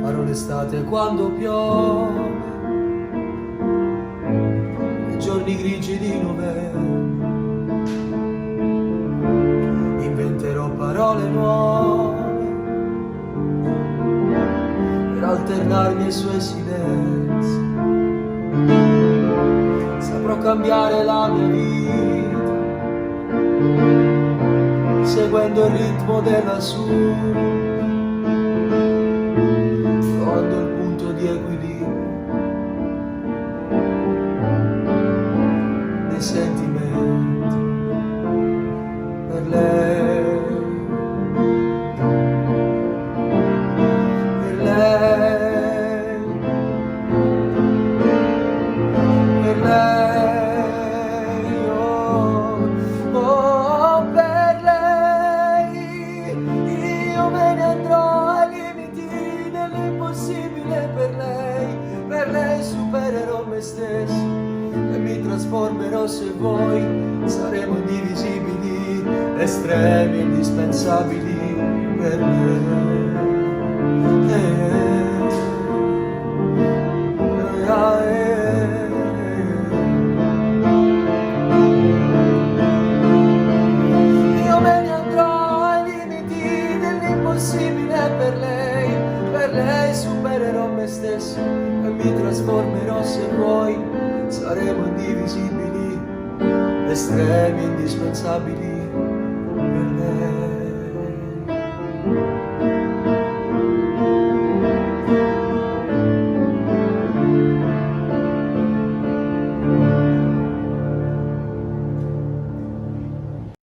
farò l'estate quando piove, i giorni grigi di novembre, inventerò parole nuove per alternarmi ai suoi silenzi. Saprò cambiare la mia vita seguendo il ritmo della sua, trovando il punto di equilibrio dei sentimenti per lei, per lei, per lei, oh, oh, per lei. Io me ne andrò ai limiti dell'impossibile per lei supererò me stesso e mi trasformerò se vuoi, saremo indivisibili, estremi, indispensabili per lei. Io me ne andrò ai limiti dell'impossibile per lei supererò me stesso e mi trasformerò se vuoi, saremo indivisibili, estremi, indispensabili